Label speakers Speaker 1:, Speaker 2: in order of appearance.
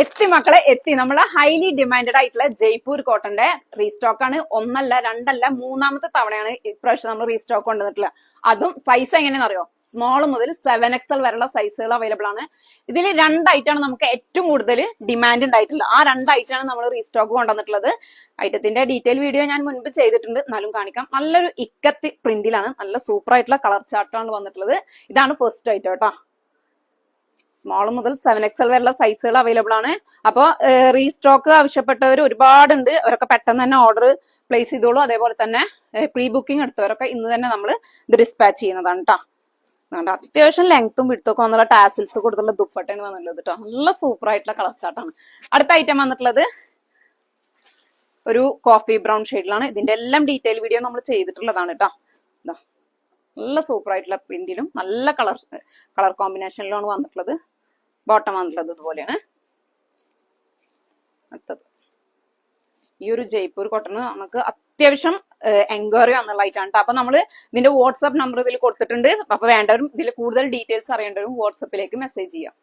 Speaker 1: എത്തി മക്കളെ എത്തി. നമ്മളെ ഹൈലി ഡിമാൻഡഡ് ആയിട്ടുള്ള ജയ്പൂർ കോട്ടന്റെ റീസ്റ്റോക്ക് ആണ്. ഒന്നല്ല രണ്ടല്ല മൂന്നാമത്തെ തവണയാണ് ഇപ്രാവശ്യം നമ്മൾ റീസ്റ്റോക്ക് കൊണ്ടുവന്നിട്ടുള്ളത്. അതും സൈസ് എങ്ങനെയാണെന്ന് അറിയോ? സ്മോൾ മുതൽ 7XL വരെയുള്ള സൈസുകൾ അവൈലബിൾ ആണ്. ഇതിൽ രണ്ടായിട്ടാണ് നമുക്ക് ഏറ്റവും കൂടുതൽ ഡിമാൻഡ് ഉണ്ടായിട്ടുള്ളത്. ആ രണ്ടായിട്ടാണ് നമ്മൾ റീസ്റ്റോക്ക് കൊണ്ടുവന്നിട്ടുള്ളത്. ഐറ്റത്തിന്റെ ഡീറ്റെയിൽ വീഡിയോ ഞാൻ മുൻപ് ചെയ്തിട്ടുണ്ട്, എന്നാലും കാണിക്കാം. നല്ലൊരു ഇക്കത്തി പ്രിന്റിലാണ്, നല്ല സൂപ്പർ ആയിട്ടുള്ള കളർ ചാർട്ടാണ് വന്നിട്ടുള്ളത്. ഇതാണ് ഫസ്റ്റ് ഐറ്റം കേട്ടോ. സ്മോൾ മുതൽ 7XL വരെയുള്ള സൈസുകൾ അവൈലബിൾ ആണ്. അപ്പോൾ റീസ്റ്റോക്ക് ആവശ്യപ്പെട്ടവർ ഒരുപാടുണ്ട്. അവരൊക്കെ പെട്ടെന്ന് തന്നെ ഓർഡർ പ്ലേസ് ചെയ്തോളൂ. അതേപോലെ തന്നെ പ്രീ ബുക്കിംഗ് എടുത്തവരൊക്കെ ഇന്ന് തന്നെ നമ്മൾ ഇത് ഡിസ്പാച്ച് ചെയ്യുന്നതാണ് കേട്ടോ. അത്യാവശ്യം ലെങ്ത്തും വിടുത്തൊക്കെ വന്നുള്ള ടാസിൽസ് കൊടുത്തുള്ള ദുപ്പട്ടയാണ് വന്നിട്ടുള്ളത് കേട്ടോ. നല്ല സൂപ്പർ ആയിട്ടുള്ള കളർ ചാർട്ടാണ്. അടുത്ത ഐറ്റം വന്നിട്ടുള്ളത് ഒരു കോഫി ബ്രൗൺ ഷെയ്ഡിലാണ്. ഇതിന്റെ എല്ലാം ഡീറ്റെയിൽ വീഡിയോ നമ്മൾ ചെയ്തിട്ടുള്ളതാണ് കേട്ടോ. നല്ല സൂപ്പർ ആയിട്ടുള്ള പ്രിന്റിലും നല്ല കളർ കോമ്പിനേഷനിലാണ് വന്നിട്ടുള്ളത്. ബോട്ടം വന്നിട്ടുള്ളത് ഇതുപോലെയാണ്. അടുത്തത് ഈ ഒരു ജയ്പൂർ കോട്ടൺ നമുക്ക് അത്യാവശ്യം എൻക്വയറി വന്നുള്ളതായിട്ടാണ്. അപ്പൊ നമ്മൾ ഇതിന്റെ വാട്സ്ആപ്പ് നമ്പർ ഇതിൽ കൊടുത്തിട്ടുണ്ട്. അപ്പൊ വേണ്ടവരും ഇതിൽ കൂടുതൽ ഡീറ്റെയിൽസ് അറിയേണ്ടവരും വാട്സപ്പിലേക്ക് മെസ്സേജ് ചെയ്യാം.